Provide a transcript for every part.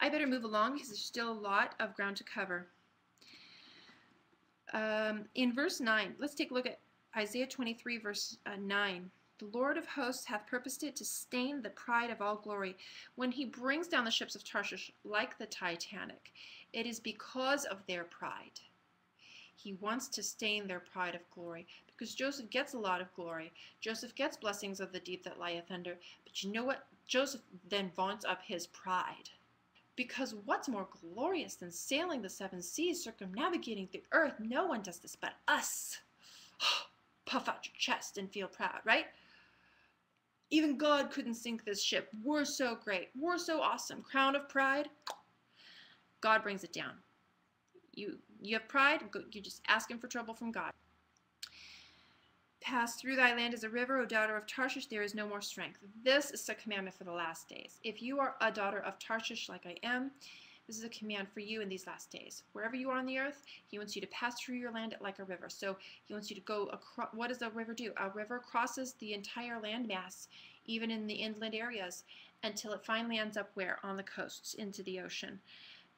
I better move along because there's still a lot of ground to cover. In verse 9, let's take a look at Isaiah 23, verse 9. The Lord of hosts hath purposed it to stain the pride of all glory. When he brings down the ships of Tarshish like the Titanic, it is because of their pride. He wants to stain their pride of glory, because Joseph gets a lot of glory. Joseph gets blessings of the deep that lieth under. But you know what? Joseph then vaunts up his pride. Because what's more glorious than sailing the 7 seas, circumnavigating the earth? No one does this but us. Puff out your chest and feel proud, right? Even God couldn't sink this ship. We're so great. We're so awesome. Crown of pride. God brings it down. You have pride, you're just asking for trouble from God. Pass through thy land as a river, O daughter of Tarshish, there is no more strength. This is a commandment for the last days. If you are a daughter of Tarshish like I am, this is a command for you in these last days. Wherever you are on the earth, he wants you to pass through your land like a river. So he wants you to go across. What does a river do? A river crosses the entire landmass, even in the inland areas, until it finally ends up where? On the coasts, into the ocean.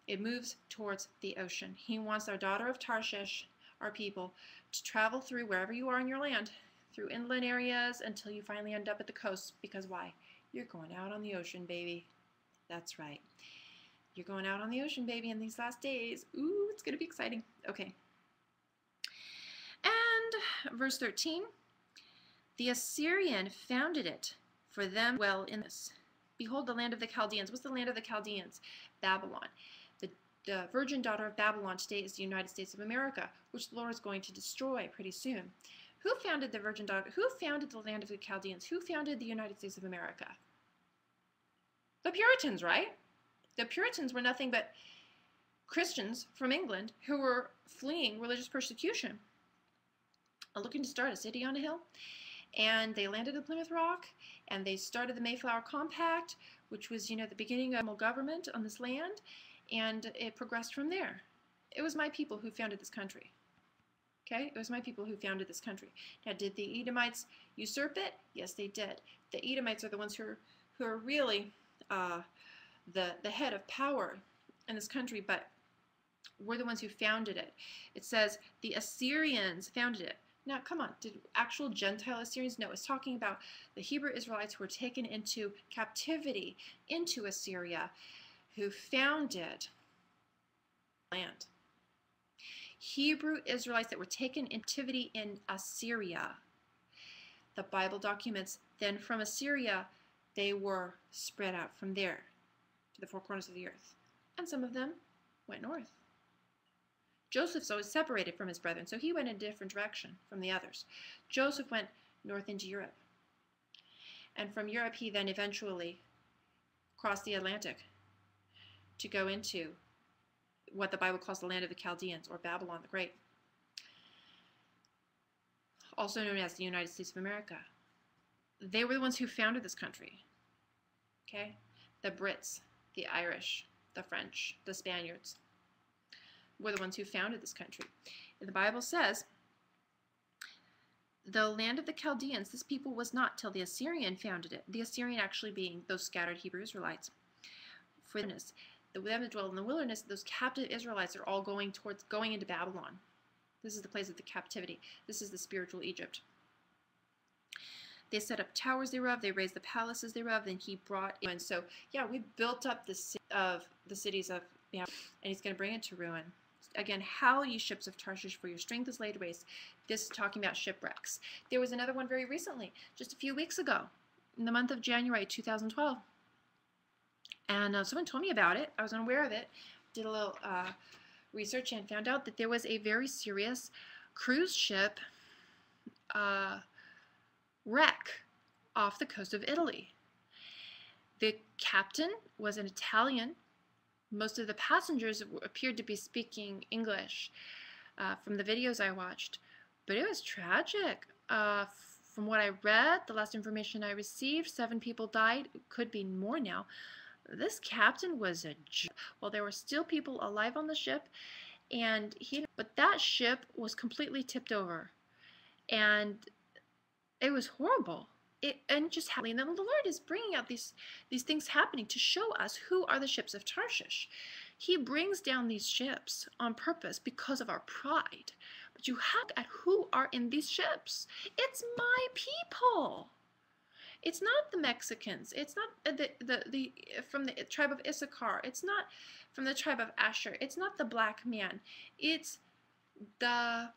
It moves towards the ocean. He wants our daughter of Tarshish, our people, to travel through wherever you are in your land, through inland areas until you finally end up at the coast. Because why? You're going out on the ocean, baby. That's right. You're going out on the ocean, baby, in these last days. Ooh, it's going to be exciting. Okay. And verse 13. The Assyrian founded it for them well in this. Behold, the land of the Chaldeans. What's the land of the Chaldeans? Babylon. The virgin daughter of Babylon today is the United States of America, which the Lord is going to destroy pretty soon. Who founded the virgin daughter? Who founded the land of the Chaldeans? Who founded the United States of America? The Puritans, right? The Puritans were nothing but Christians from England who were fleeing religious persecution, looking to start a city on a hill. And they landed in Plymouth Rock, and they started the Mayflower Compact, which was, the beginning of government on this land. And it progressed from there. It was my people who founded this country. Okay? It was my people who founded this country. Now, did the Edomites usurp it? Yes, they did. The Edomites are the ones who are really the head of power in this country, but we're the ones who founded it. It says the Assyrians founded it. Now, come on, did actual Gentile Assyrians? No, it's talking about the Hebrew Israelites who were taken into captivity into Assyria, who founded land. Hebrew Israelites that were taken in captivity in Assyria. The Bible documents then from Assyria, they were spread out from there to the 4 corners of the earth. And some of them went north. Joseph's always separated from his brethren, so he went in a different direction from the others. Joseph went north into Europe. And from Europe, he then eventually crossed the Atlantic to go into what the Bible calls the land of the Chaldeans, or Babylon the Great, also known as the United States of America. They were the ones who founded this country. Okay? The Brits, the Irish, the French, the Spaniards were the ones who founded this country. And the Bible says, the land of the Chaldeans, this people was not till the Assyrian founded it. The Assyrian actually being those scattered Hebrew Israelites. For this, the them that dwell in the wilderness, those captive Israelites are all going into Babylon. This is the place of the captivity. This is the spiritual Egypt. They set up towers thereof, they raised the palaces thereof, then he brought in. And so, yeah, we built up the cities of, and he's going to bring it to ruin. Again, howl ye ships of Tarshish, for your strength is laid waste. This is talking about shipwrecks. There was another one very recently, just a few weeks ago, in the month of January 2012. And someone told me about it. I was unaware of it. Did a little research and found out that there was a very serious cruise ship wreck off the coast of Italy. The captain was an Italian. Most of the passengers appeared to be speaking English from the videos I watched. But it was tragic. From what I read, the last information I received, 7 people died. It could be more now. This captain was a jerk. Well, there were still people alive on the ship, but that ship was completely tipped over. And it was horrible. and just happily. And then the Lord is bringing out these things happening to show us who are the ships of Tarshish. He brings down these ships on purpose because of our pride. But you have at who are in these ships. It's my people. It's not the Mexicans. It's not the from the tribe of Issachar. It's not from the tribe of Asher. It's not the black man. It's and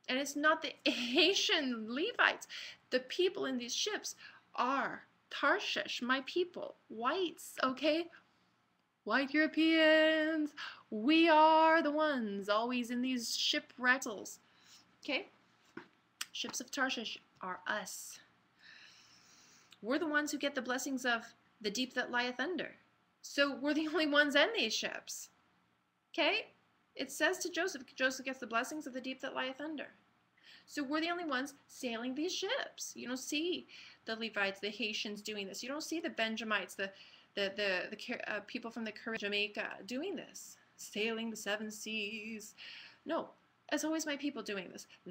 it's not the Haitian Levites. The people in these ships are Tarshish, my people, whites, okay? White Europeans. We are the ones always in these shipwrecks, okay? Ships of Tarshish are us. We're the ones who get the blessings of the deep that lieth under. So we're the only ones in these ships. Okay? It says to Joseph gets the blessings of the deep that lieth under. So we're the only ones sailing these ships. You don't see the Levites, the Haitians doing this. You don't see the Benjamites, the people from the Caribbean, Jamaica doing this, sailing the seven seas. No. It's always my people doing this. The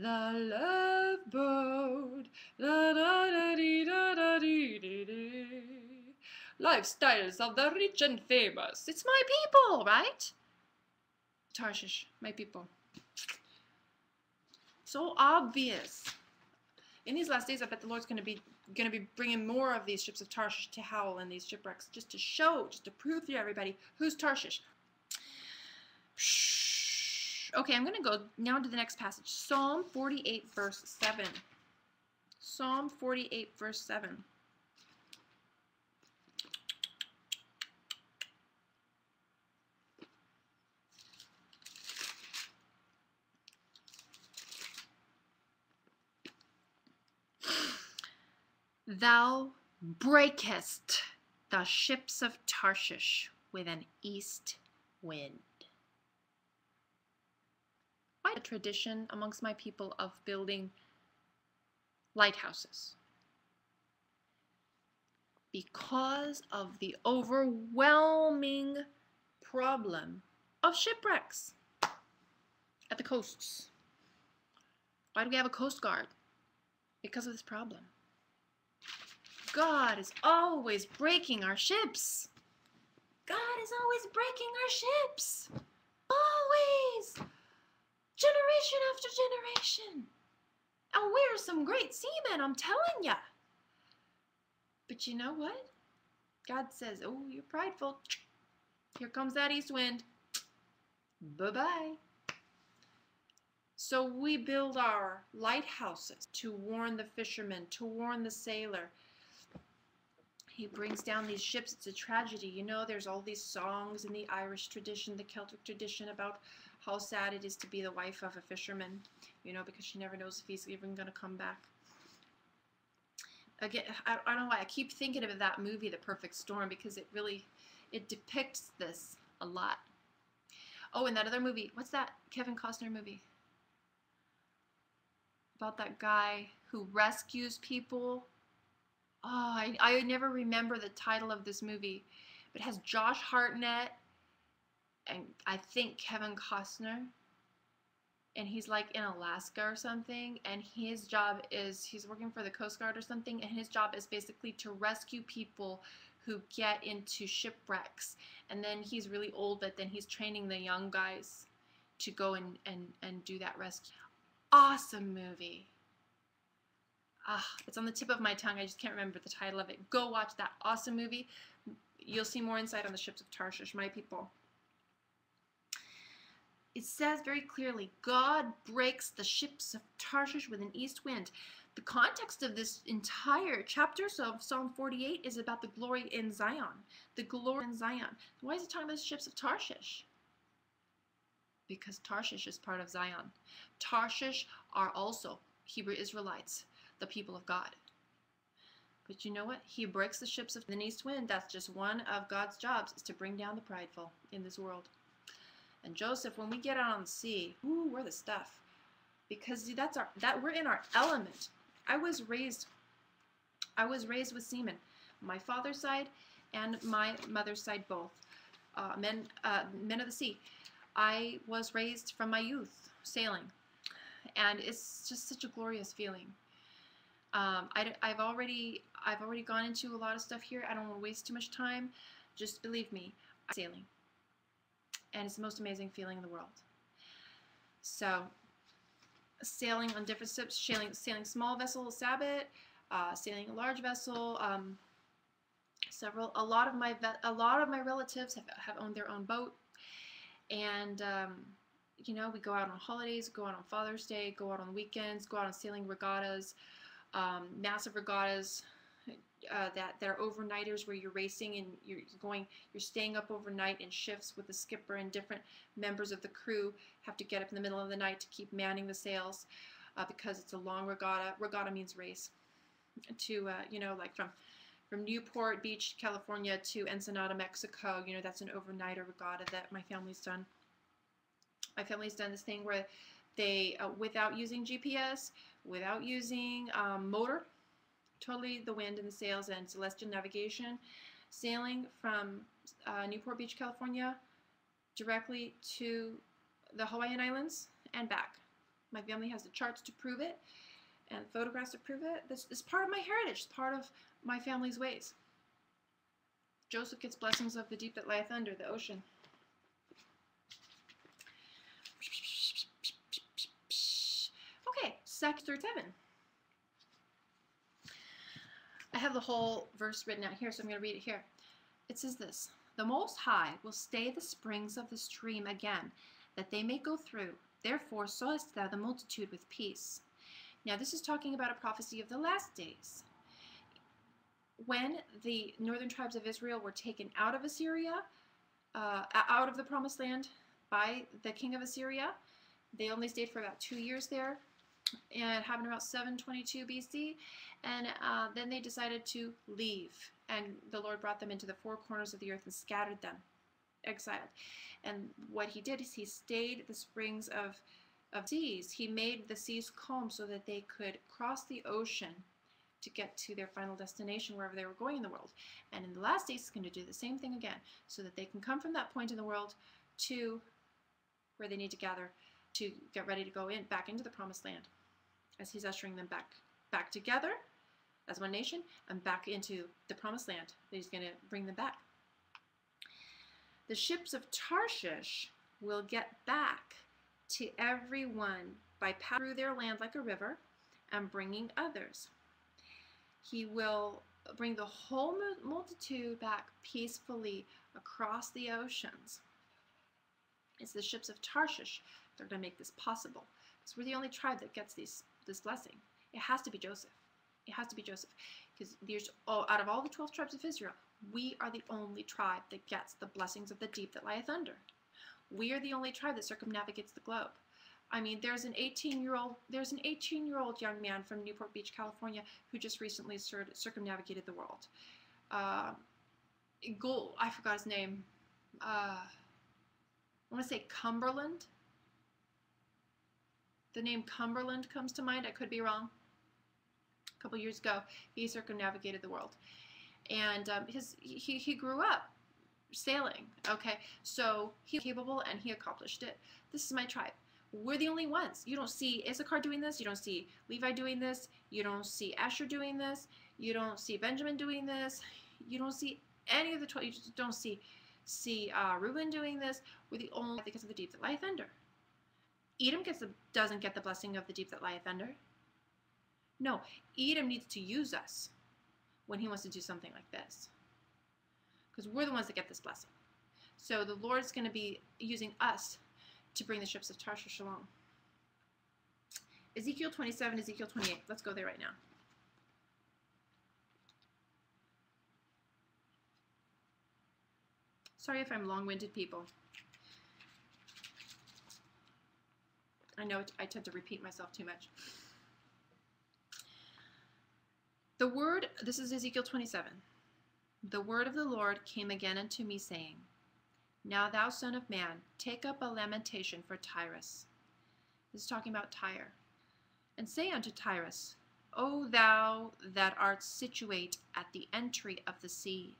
love boat. Da, da, da, dee, da, da, dee, dee, dee. Lifestyles of the rich and famous. It's my people, right? Tarshish, my people. So obvious. In these last days, I bet the Lord's going to be bringing more of these ships of Tarshish to howl in these shipwrecks, just to show, just to prove to everybody who's Tarshish. Okay, I'm going to go now to the next passage. Psalm 48, verse 7. Psalm 48, verse 7. Thou breakest the ships of Tarshish with an east wind. Quite a tradition amongst my people of building lighthouses because of the overwhelming problem of shipwrecks at the coasts. Why do we have a coast guard? Because of this problem. God is always breaking our ships. God is always breaking our ships. Always. Generation after generation. And we're some great seamen, I'm telling ya. But you know what? God says, oh, you're prideful. Here comes that east wind. Bye-bye. So we build our lighthouses to warn the fishermen, to warn the sailor. He brings down these ships. It's a tragedy. You know, there's all these songs in the Irish tradition, the Celtic tradition about how sad it is to be the wife of a fisherman, you know, because she never knows if he's even going to come back. Again, I don't know why I keep thinking of that movie, The Perfect Storm, because it depicts this a lot. Oh, and that other movie, what's that Kevin Costner movie? About that guy who rescues people. Oh, I never remember the title of this movie, but it has Josh Hartnett and I think Kevin Costner, and he's like in Alaska or something, and his job is, he's working for the Coast Guard or something, and his job is basically to rescue people who get into shipwrecks. And then he's really old, but then he's training the young guys to go and do that rescue. Awesome movie. It's on the tip of my tongue. I just can't remember the title of it. Go watch that awesome movie. You'll see more insight on the ships of Tarshish, my people. It says very clearly, God breaks the ships of Tarshish with an east wind. The context of this entire chapter, so Psalm 48, is about the glory in Zion. The glory in Zion. Why is it talking about the ships of Tarshish? Because Tarshish is part of Zion. Tarshish are also Hebrew Israelites, the people of God. But you know what? He breaks the ships of the east wind. That's just one of God's jobs, is to bring down the prideful in this world. And Joseph, when we get out on the sea, ooh, we're the stuff. Because see, we're in our element. I was raised with seamen. My father's side and my mother's side both. Men of the sea. I was raised from my youth sailing. And it's just such a glorious feeling. I've already gone into a lot of stuff here. I don't want to waste too much time. Just believe me, I'm sailing. And it's the most amazing feeling in the world. So, sailing on different ships, sailing small vessel, Sabbath, sailing a large vessel. A lot of my relatives have owned their own boat, and you know, we go out on holidays, go out on Father's Day, go out on weekends, go out on sailing regattas, massive regattas that are overnighters, where you're racing and you're staying up overnight in shifts with the skipper, and different members of the crew have to get up in the middle of the night to keep manning the sails, because it's a long regatta. Regatta means race. To you know, like from Newport Beach, California to Ensenada, Mexico, you know, that's an overnighter regatta that my family's done. My family's done this thing where they, without using GPS, without using motor, totally the wind and the sails and celestial navigation, sailing from Newport Beach, California, directly to the Hawaiian Islands and back. My family has the charts to prove it and photographs to prove it. This is part of my heritage, part of my family's ways. Joseph gets blessings of the deep that lieth under, the ocean. Okay, 2 through 7. I have the whole verse written out here, so I'm going to read it here. It says this: "The Most High will stay the springs of the stream again, that they may go through. Therefore sawest thou the multitude with peace." Now this is talking about a prophecy of the last days. When the northern tribes of Israel were taken out of Assyria, out of the promised land by the king of Assyria, they only stayed for about 2 years there, and it happened about 722 BC, and then they decided to leave, and the Lord brought them into the four corners of the earth and scattered them, exiled. And what he did is he stayed the springs of seas. He made the seas calm so that they could cross the ocean to get to their final destination, wherever they were going in the world. And in the last days, he's going to do the same thing again, so that they can come from that point in the world to where they need to gather to get ready to go back into the promised land, as he's ushering them back together as one nation and back into the promised land that he's going to bring them back. The ships of Tarshish will get back to everyone by passing through their land like a river and bringing others. He will bring the whole multitude back peacefully across the oceans. It's the ships of Tarshish that are going to make this possible, because we're the only tribe that gets this blessing. It has to be Joseph. It has to be Joseph, because out of all the 12 tribes of Israel, we are the only tribe that gets the blessings of the deep that lieth under. We are the only tribe that circumnavigates the globe. I mean, there's an 18-year-old young man from Newport Beach, California, who just recently circumnavigated the world. I forgot his name. I want to say Cumberland. The name Cumberland comes to mind. I could be wrong. A couple years ago, he circumnavigated the world, and he grew up sailing. Okay, so he's capable and he accomplished it. This is my tribe. We're the only ones. You don't see Issachar doing this. You don't see Levi doing this. You don't see Asher doing this. You don't see Benjamin doing this. You don't see any of the 12. You just don't see Reuben doing this. We're the only, because of the deep that lieth under. Edom doesn't get the blessing of the deep that lieth under. No, Edom needs to use us when he wants to do something like this, because we're the ones that get this blessing. So the Lord's going to be using us to bring the ships of Tarshish along. Ezekiel 27, Ezekiel 28. Let's go there right now. Sorry if I'm long-winded, people. I know I tend to repeat myself too much. This is Ezekiel 27. The word of the Lord came again unto me, saying, Now thou son of man, take up a lamentation for Tyrus. This is talking about Tyre. And say unto Tyrus, O thou that art situate at the entry of the sea,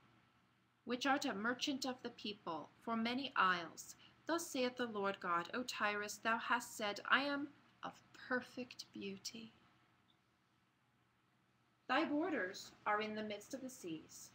which art a merchant of the people, for many isles, thus saith the Lord God, O Tyrus, thou hast said, I am of perfect beauty. Thy borders are in the midst of the seas.